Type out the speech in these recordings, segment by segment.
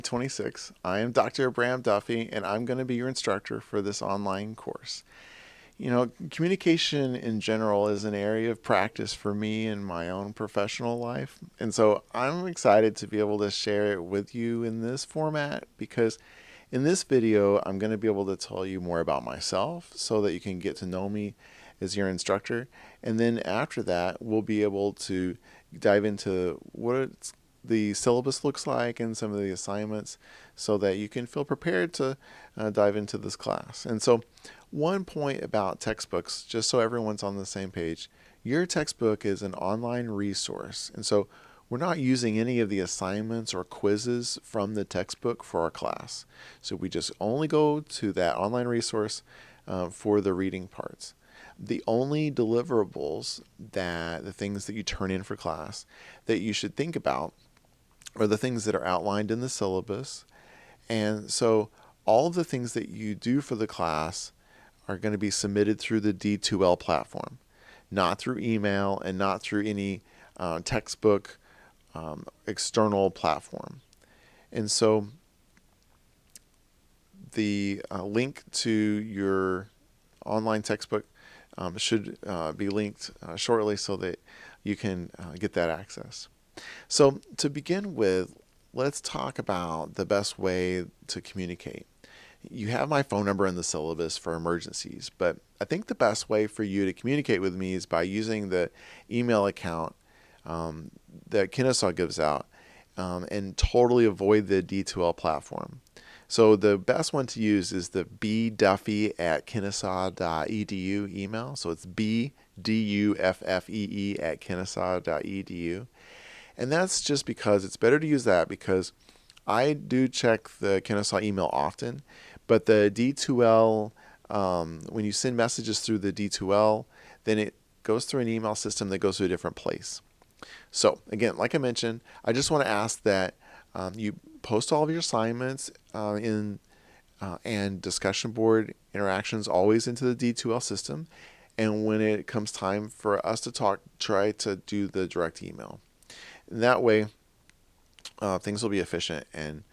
26. I am Dr. Bram Duffee, and I'm going to be your instructor for this online course. Communication in general is an area of practice for me in my own professional life. And so I'm excited to be able to share it with you in this format because in this video, I'm going to be able to tell you more about myself so that you can get to know me as your instructor. And then after that, we'll be able to dive into what the syllabus looks like and some of the assignments so that you can feel prepared to dive into this class. And so one point about textbooks, just so everyone's on the same page, your textbook is an online resource. And so we're not using any of the assignments or quizzes from the textbook for our class. So we just only go to that online resource for the reading parts. The only deliverables, that the things that you turn in for class that you should think about are the things that are outlined in the syllabus. And so all of the things that you do for the class are going to be submitted through the D2L platform, not through email and not through any textbook external platform. And so the link to your online textbook should be linked shortly so that you can get that access. So to begin with, let's talk about the best way to communicate. You have my phone number in the syllabus for emergencies, but I think the best way for you to communicate with me is by using the email account that Kennesaw gives out and totally avoid the D2L platform. So the best one to use is the bduffee@kennesaw.edu email. So it's bduffee@kennesaw.edu. And that's just because it's better to use that because I do check the Kennesaw email often, but the D2L, when you send messages through the D2L, then it goes through an email system that goes to a different place. So again, like I mentioned, I just want to ask that you post all of your assignments and discussion board interactions always into the D2L system. And when it comes time for us to talk, try to do the direct email. And that way, things will be efficient and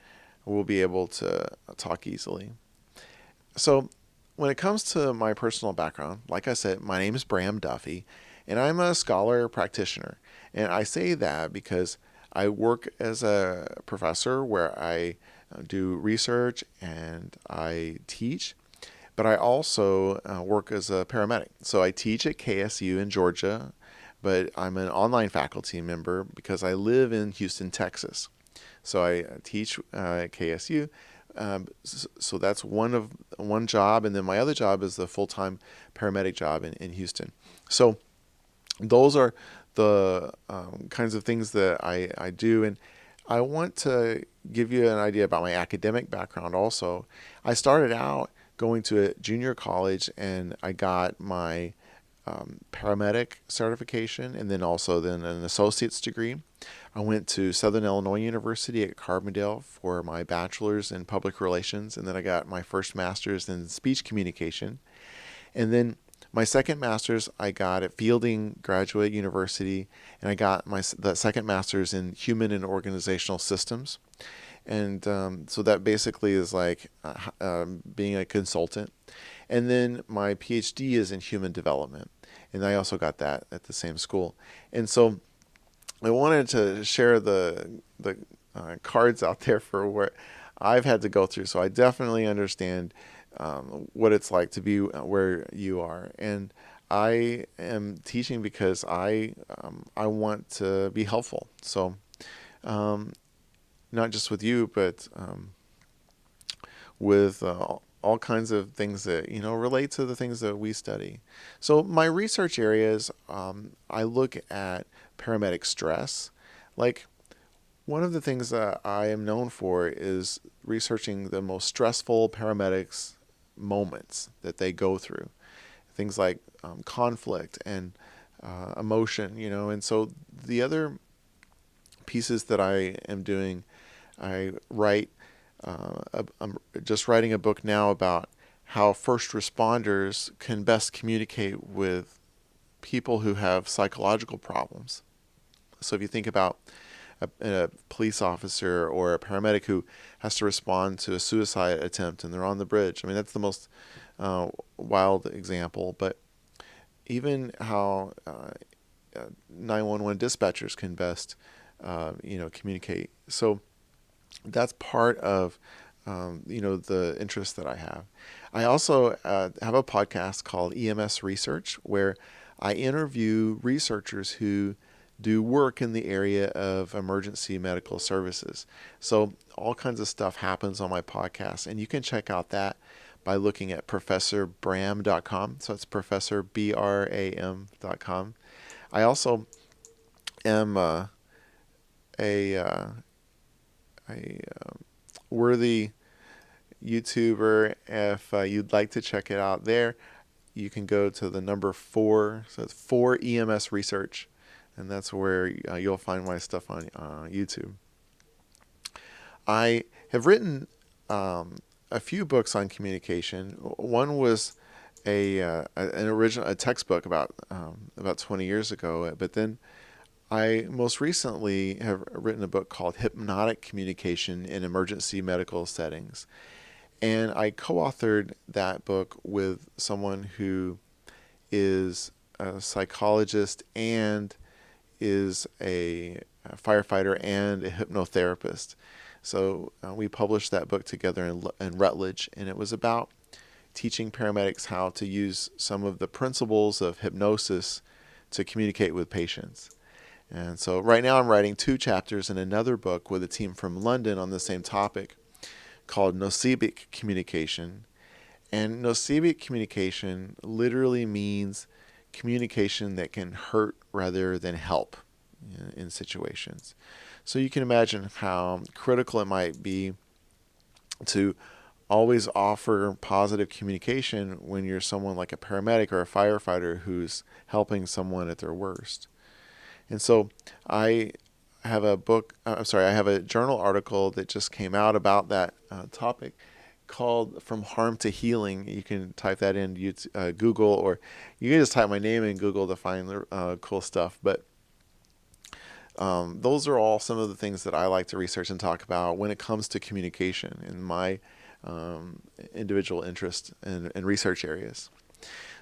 we'll be able to talk easily. So when it comes to my personal background, like I said, my name is Bram Duffee, and I'm a scholar practitioner. And I say that because I work as a professor where I do research and I teach, but I also work as a paramedic. So I teach at KSU in Georgia, but I'm an online faculty member because I live in Houston, Texas. So I teach at KSU. So that's one job, and then my other job is the full-time paramedic job in Houston. So those are the kinds of things that I do, and I want to give you an idea about my academic background also. I started out going to a junior college, and I got my paramedic certification and then also then an associate's degree. I went to Southern Illinois University at Carbondale for my bachelor's in public relations, and then I got my first master's in speech communication. And then my second master's I got at Fielding Graduate University, and I got the second master's in human and organizational systems. And so that basically is like being a consultant. And then my PhD is in human development, and I also got that at the same school. And so I wanted to share the cards out there for what I've had to go through. So I definitely understand what it's like to be where you are, and I am teaching because I want to be helpful. So not just with you, but with all kinds of things that relate to the things that we study. So my research areas, I look at paramedic stress. Like, one of the things that I am known for is researching the most stressful paramedics moments that they go through. Things like conflict and emotion, and so the other pieces that I am doing, I write. I'm just writing a book now about how first responders can best communicate with people who have psychological problems. So if you think about a police officer or a paramedic who has to respond to a suicide attempt and they're on the bridge. I mean, that's the most wild example, but even how 911 dispatchers can best, communicate. So that's part of, the interest that I have. I also have a podcast called EMS Research, where I interview researchers who do work in the area of emergency medical services. So all kinds of stuff happens on my podcast, and you can check out that by looking at professorbram.com. So it's professorbram.com. I also am a worthy YouTuber. If you'd like to check it out there, you can go to the number 4. So it's 4 EMS Research, and that's where you'll find my stuff on YouTube. I have written a few books on communication. One was a textbook about 20 years ago, but then I most recently have written a book called Hypnotic Communication in Emergency Medical Settings. And I co-authored that book with someone who is a psychologist and is a firefighter and a hypnotherapist. So we published that book together in Rutledge, and it was about teaching paramedics how to use some of the principles of hypnosis to communicate with patients. And so right now I'm writing 2 chapters in another book with a team from London on the same topic called Nocibic Communication. And Nocibic communication literally means communication that can hurt rather than help in situations. So you can imagine how critical it might be to always offer positive communication when you're someone like a paramedic or a firefighter who's helping someone at their worst. And so I have a journal article that just came out about that topic called From Harm to Healing. You can type that in Google, or you can just type my name in Google to find the cool stuff. But those are all some of the things that I like to research and talk about when it comes to communication in my individual interest and research areas.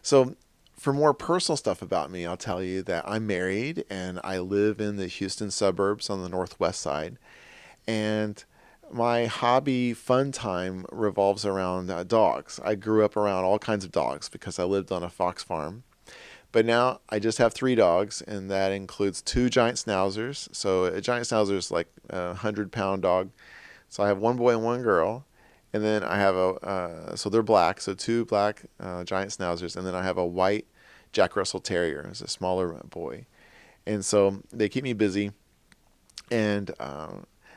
So for more personal stuff about me, I'll tell you that I'm married and I live in the Houston suburbs on the northwest side. And my hobby fun time revolves around dogs. I grew up around all kinds of dogs because I lived on a fox farm. But now I just have 3 dogs, and that includes 2 giant schnauzers. So a giant schnauzer is like a 100-pound dog. So I have 1 boy and 1 girl. And then I have so they're black, so 2 black giant schnauzers, and then I have a white Jack Russell Terrier, it's a smaller boy. And so they keep me busy. And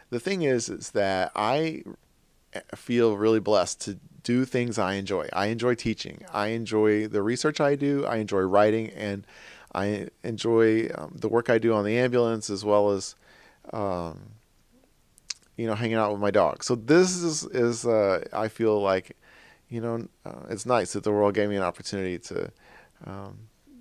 the thing is that I feel really blessed to do things I enjoy. I enjoy teaching. I enjoy the research I do. I enjoy writing, and I enjoy the work I do on the ambulance, as well as hanging out with my dog. So this is I feel like, it's nice that the world gave me an opportunity to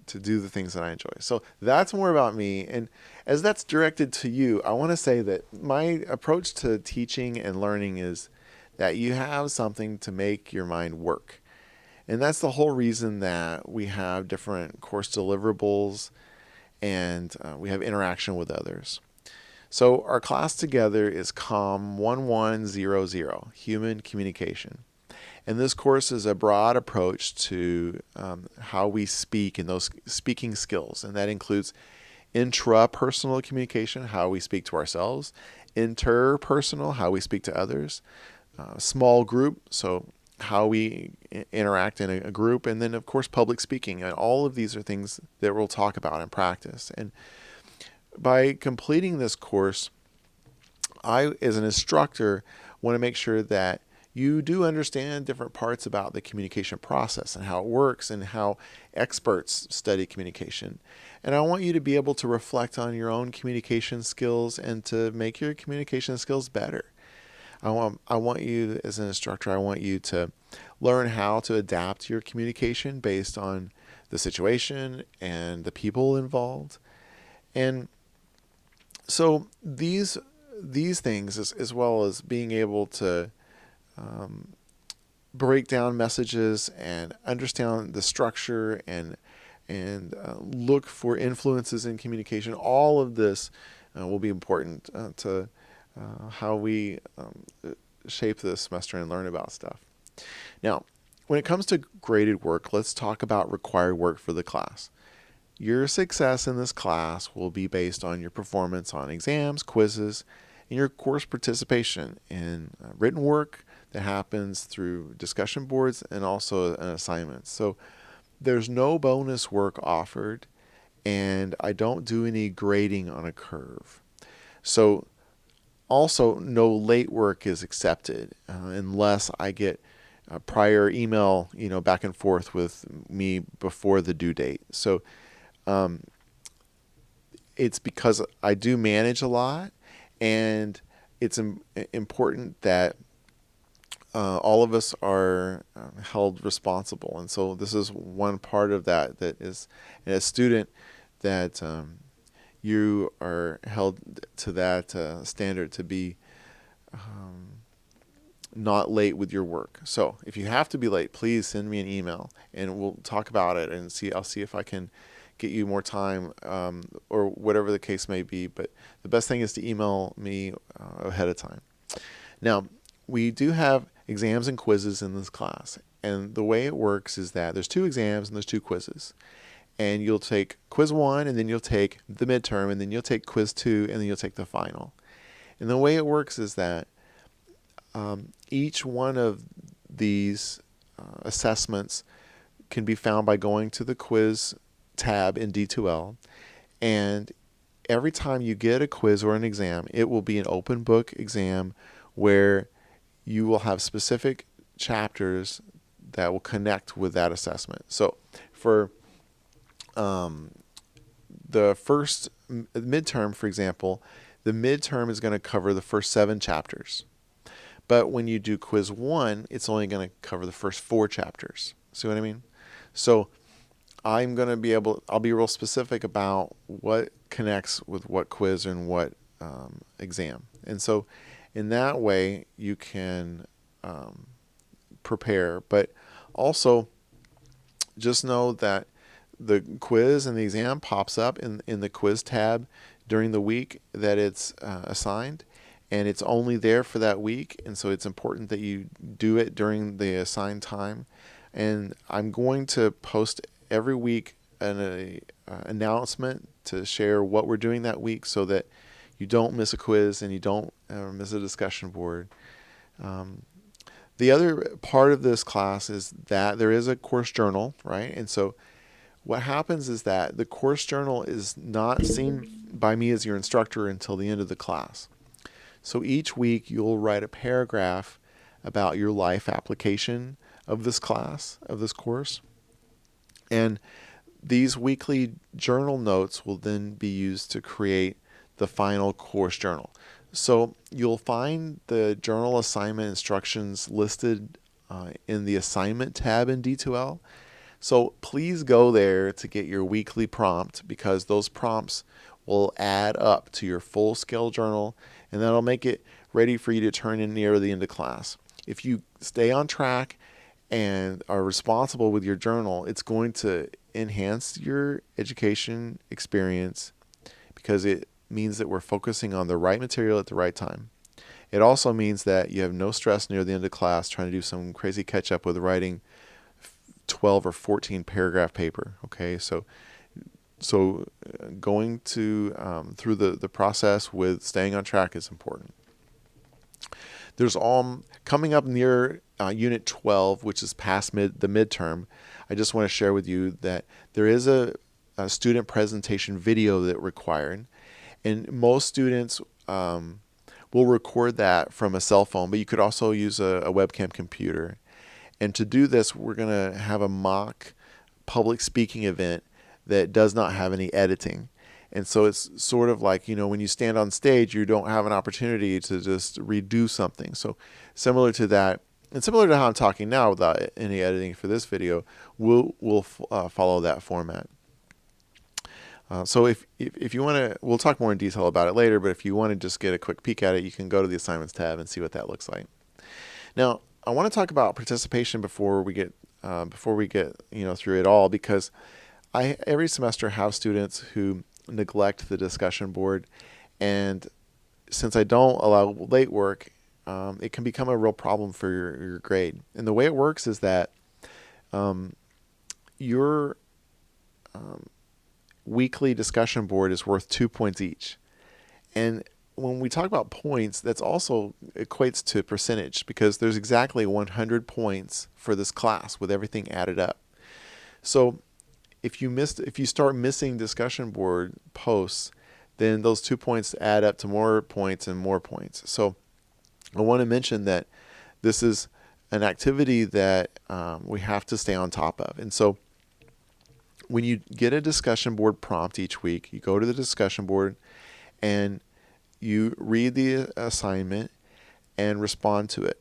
do the things that I enjoy. So that's more about me. And as that's directed to you, I want to say that my approach to teaching and learning is that you have something to make your mind work. And that's the whole reason that we have different course deliverables and we have interaction with others. So our class together is COMM 1100, Human Communication. And this course is a broad approach to how we speak and those speaking skills. And that includes intrapersonal communication, how we speak to ourselves, interpersonal, how we speak to others, small group, so how we interact in a group, and then, of course, public speaking. And all of these are things that we'll talk about in practice. And by completing this course, I, as an instructor, want to make sure that you do understand different parts about the communication process and how it works and how experts study communication. And I want you to be able to reflect on your own communication skills and to make your communication skills better. I want you, as an instructor, I want you to learn how to adapt your communication based on the situation and the people involved. And So these things, as well as being able to break down messages and understand the structure and look for influences in communication, all of this will be important to how we shape this semester and learn about stuff. Now, when it comes to graded work, let's talk about required work for the class. Your success in this class will be based on your performance on exams, quizzes, and your course participation in written work that happens through discussion boards and also an assignment. So there's no bonus work offered, and I don't do any grading on a curve. So also, no late work is accepted unless I get a prior email, back and forth with me before the due date. So it's because I do manage a lot, and it's important that all of us are held responsible. And so this is one part of that is, as a student, that you are held to that standard to be not late with your work. So if you have to be late, please send me an email and we'll talk about it and I'll see if I can get you more time or whatever the case may be. But the best thing is to email me ahead of time. Now, we do have exams and quizzes in this class. And the way it works is that there's 2 exams and there's 2 quizzes. And you'll take quiz 1 and then you'll take the midterm and then you'll take quiz 2 and then you'll take the final. And the way it works is that each one of these assessments can be found by going to the quiz tab in D2L. And every time you get a quiz or an exam, it will be an open book exam where you will have specific chapters that will connect with that assessment. So for the first midterm, for example, the midterm is going to cover the first 7 chapters. But when you do quiz 1, it's only going to cover the first 4 chapters. See what I mean? So I'll be real specific about what connects with what quiz and what exam. And so in that way, you can prepare. But also, just know that the quiz and the exam pops up in the quiz tab during the week that it's assigned. And it's only there for that week. And so it's important that you do it during the assigned time. And I'm going to post every week an announcement to share what we're doing that week so that you don't miss a quiz and you don't miss a discussion board. The other part of this class is that there is a course journal, right? And so what happens is that the course journal is not seen by me as your instructor until the end of the class. So each week you'll write a paragraph about your life application of this class, of this course. And these weekly journal notes will then be used to create the final course journal. So you'll find the journal assignment instructions listed in the assignment tab in D2L. So please go there to get your weekly prompt, because those prompts will add up to your full scale journal, and that'll make it ready for you to turn in near the end of class. If you stay on track and are responsible with your journal, it's going to enhance your education experience because it means that we're focusing on the right material at the right time. It also means that you have no stress near the end of class trying to do some crazy catch up with writing 12 or 14 paragraph paper. Okay, so going to through the process with staying on track is important. There's coming up near Unit 12, which is past the midterm. I just want to share with you that there is a student presentation video that required, and most students will record that from a cell phone, but you could also use a webcam computer. And to do this, we're going to have a mock public speaking event that does not have any editing. And so it's sort of like, when you stand on stage, you don't have an opportunity to just redo something. So similar to that, and similar to how I'm talking now without any editing for this video, we'll follow that format. So if you want to, we'll talk more in detail about it later, but if you want to just get a quick peek at it, you can go to the assignments tab and see what that looks like. Now, I want to talk about participation before we get through it all, because I every semester have students who neglect the discussion board, and since I don't allow late work, it can become a real problem for your grade. And the way it works is that your weekly discussion board is worth 2 points each. And when we talk about points, that's also equates to percentage, because there's exactly 100 points for this class with everything added up. So if you start missing discussion board posts, then those 2 points add up to more points and more points. So I want to mention that this is an activity that we have to stay on top of. And so when you get a discussion board prompt each week, you go to the discussion board and you read the assignment and respond to it.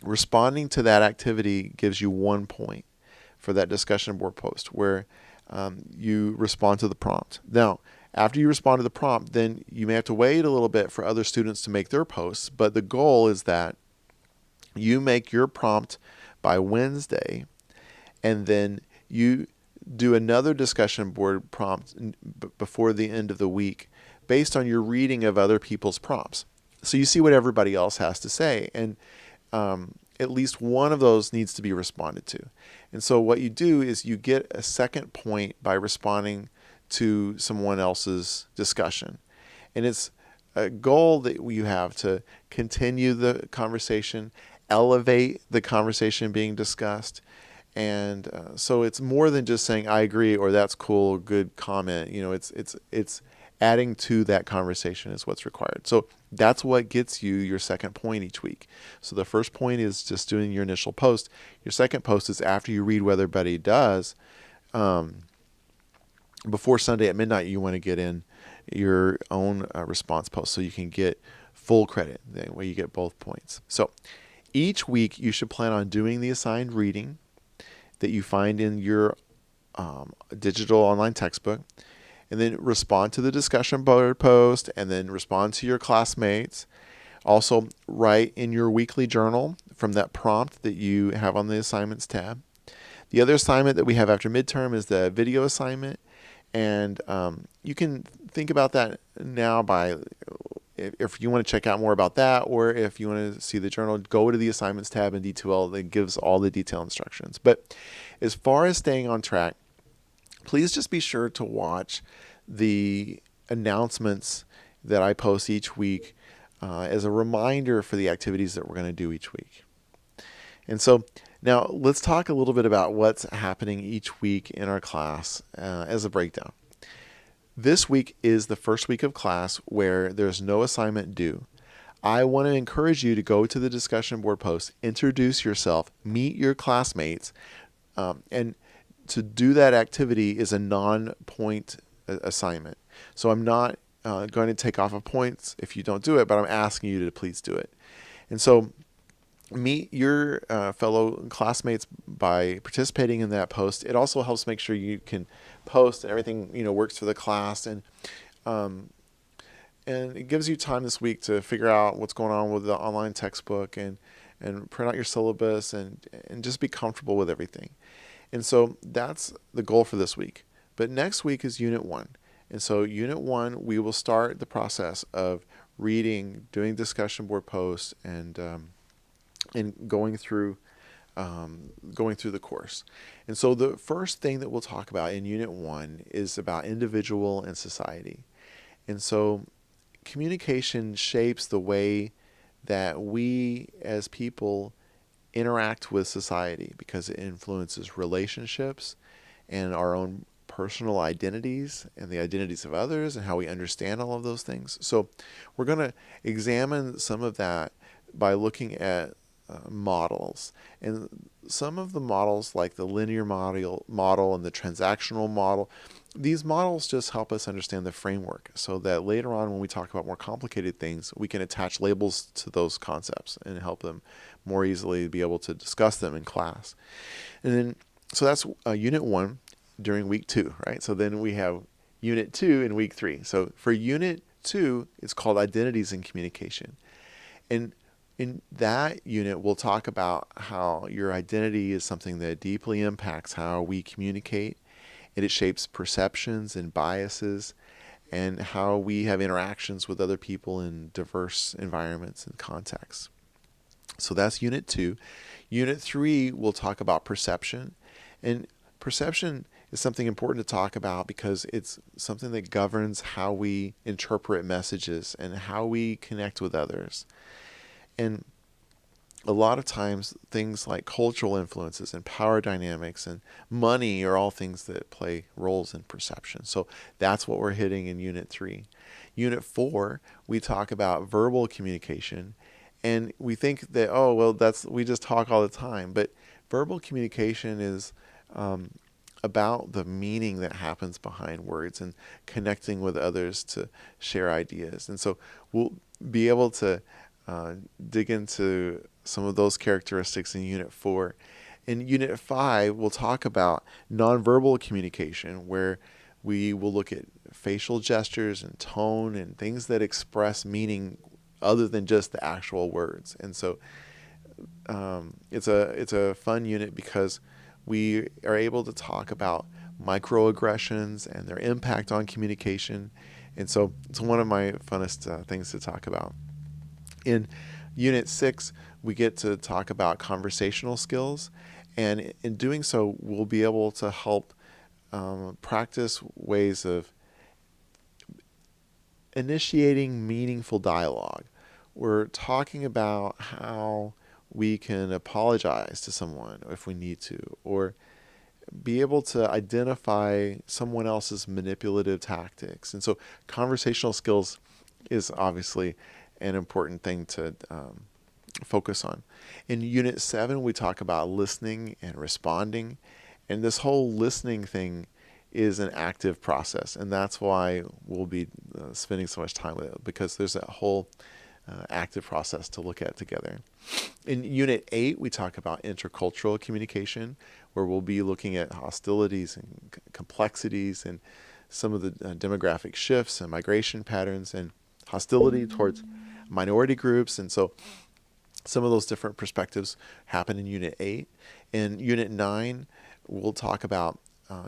Responding to that activity gives you 1 point for that discussion board post, where you respond to the prompt. Now, after you respond to the prompt, then you may have to wait a little bit for other students to make their posts, but the goal is that you make your prompt by Wednesday, and then you do another discussion board prompt before the end of the week based on your reading of other people's prompts. So you see what everybody else has to say, and at least one of those needs to be responded to. And so what you do is you get a second point by responding to someone else's discussion. And it's a goal that you have to continue the conversation, elevate the conversation being discussed. And so it's more than just saying, I agree, or that's cool, good comment. It's adding to that conversation is what's required. So that's what gets you your second point each week. So the first point is just doing your initial post. Your second post is after you read what everybody does. Before Sunday at midnight, you want to get in your own response post so you can get full credit. That way you get both points. So each week you should plan on doing the assigned reading that you find in your digital online textbook, and then respond to the discussion board post, and then respond to your classmates. Also, write in your weekly journal from that prompt that you have on the assignments tab. The other assignment that we have after midterm is the video assignment, and you can think about that now by, if you want to check out more about that, or if you want to see the journal, go to the assignments tab in D2L that gives all the detailed instructions. But as far as staying on track, please just be sure to watch the announcements that I post each week as a reminder for the activities that we're going to do each week. And so now let's talk a little bit about what's happening each week in our class as a breakdown. This week is the first week of class where there's no assignment due. I want to encourage you to go to the discussion board post, introduce yourself, meet your classmates, and to do that activity is a non-point assignment. So I'm not going to take off of points if you don't do it, but I'm asking you to please do it. And so meet your fellow classmates by participating in that post. It also helps make sure you can post and everything works for the class, and it gives you time this week to figure out what's going on with the online textbook and print out your syllabus and just be comfortable with everything. And so that's the goal for this week. But next week is Unit 1. And so Unit 1, we will start the process of reading, doing discussion board posts, and going through the course. And so the first thing that we'll talk about in Unit 1 is about individual and society. And so communication shapes the way that we as people interact with society, because it influences relationships and our own personal identities and the identities of others and how we understand all of those things. So we're going to examine some of that by looking at models. And some of the models, like the linear model and the transactional model, these models just help us understand the framework so that later on when we talk about more complicated things, we can attach labels to those concepts and help them more easily be able to discuss them in class. And then, so that's Unit 1 during week 2, right? So then we have Unit 2 in week 3. So for Unit 2, it's called Identities in Communication. And in that unit, we'll talk about how your identity is something that deeply impacts how we communicate, and it shapes perceptions and biases, and how we have interactions with other people in diverse environments and contexts. So that's Unit 2. Unit 3, we'll talk about perception. And perception is something important to talk about because it's something that governs how we interpret messages and how we connect with others. And a lot of times, things like cultural influences and power dynamics and money are all things that play roles in perception. So that's what we're hitting in Unit 3. Unit 4, we talk about verbal communication. And we think that, oh, well, we just talk all the time. But verbal communication is about the meaning that happens behind words and connecting with others to share ideas. And so we'll be able to dig into some of those characteristics in Unit 4. In Unit 5, we'll talk about nonverbal communication, where we will look at facial gestures and tone and things that express meaning other than just the actual words. And so it's a fun unit because we are able to talk about microaggressions and their impact on communication. And so it's one of my funnest things to talk about. In Unit 6, we get to talk about conversational skills. And in doing so, we'll be able to help practice ways of initiating meaningful dialogue. We're talking about how we can apologize to someone if we need to, or be able to identify someone else's manipulative tactics. And so conversational skills is obviously an important thing to focus on. In Unit 7, we talk about listening and responding. And this whole listening thing is an active process. And that's why we'll be spending so much time with it, because there's a whole active process to look at together. In Unit 8, we talk about intercultural communication, where we'll be looking at hostilities and complexities and some of the demographic shifts and migration patterns and hostility towards minority groups. And so some of those different perspectives happen in Unit 8. In Unit 9, we'll talk about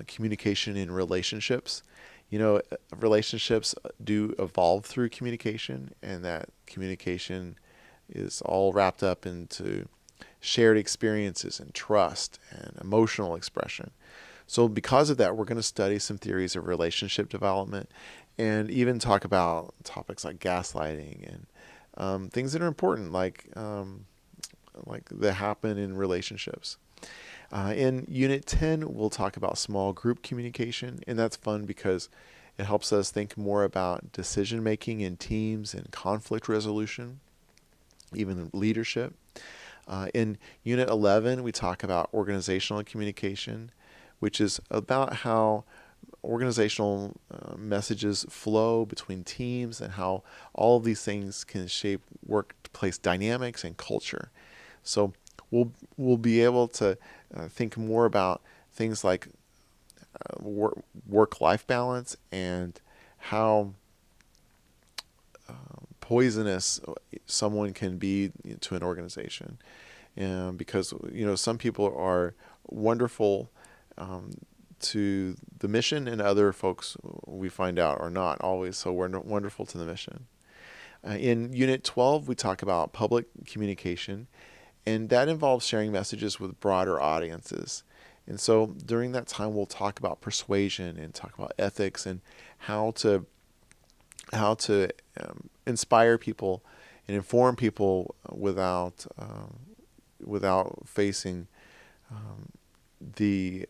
communication in relationships. You know, relationships do evolve through communication, and that communication is all wrapped up into shared experiences and trust and emotional expression. So because of that, we're going to study some theories of relationship development and even talk about topics like gaslighting and things that are important, like that happen in relationships. In Unit 10, we'll talk about small group communication, and that's fun because it helps us think more about decision making in teams and conflict resolution, even leadership. In Unit 11, we talk about organizational communication, which is about how organizational messages flow between teams and how all of these things can shape workplace dynamics and culture. So we'll be able to think more about things like work-life balance and how poisonous someone can be to an organization. Because some people are wonderful to the mission, and other folks we find out are not always so wonderful to the mission. In Unit 12, we talk about public communication, and that involves sharing messages with broader audiences. And so during that time, we'll talk about persuasion and talk about ethics and how to inspire people and inform people without facing the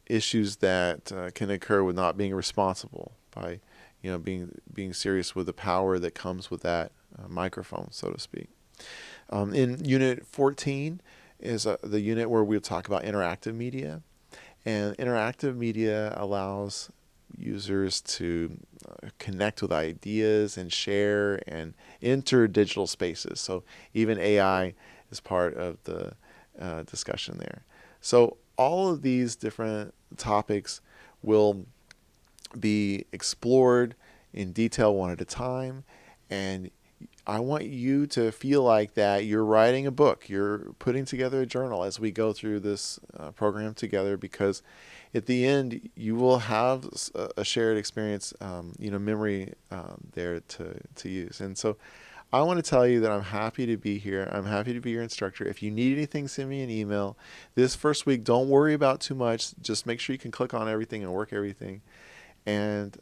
issues that can occur with not being responsible, by being serious with the power that comes with that microphone, so to speak. In Unit 14 is the unit where we'll talk about interactive media. And interactive media allows users to connect with ideas and share and enter digital spaces. So even AI is part of the discussion there. So all of these different topics will be explored in detail one at a time. And I want you to feel like that you're writing a book, you're putting together a journal as we go through this program together, because at the end you will have a shared experience, memory there to use. And so I want to tell you that I'm happy to be here. I'm happy to be your instructor. If you need anything, send me an email. This first week, don't worry about too much. Just make sure you can click on everything and work everything. And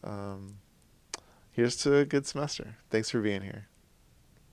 here's to a good semester. Thanks for being here.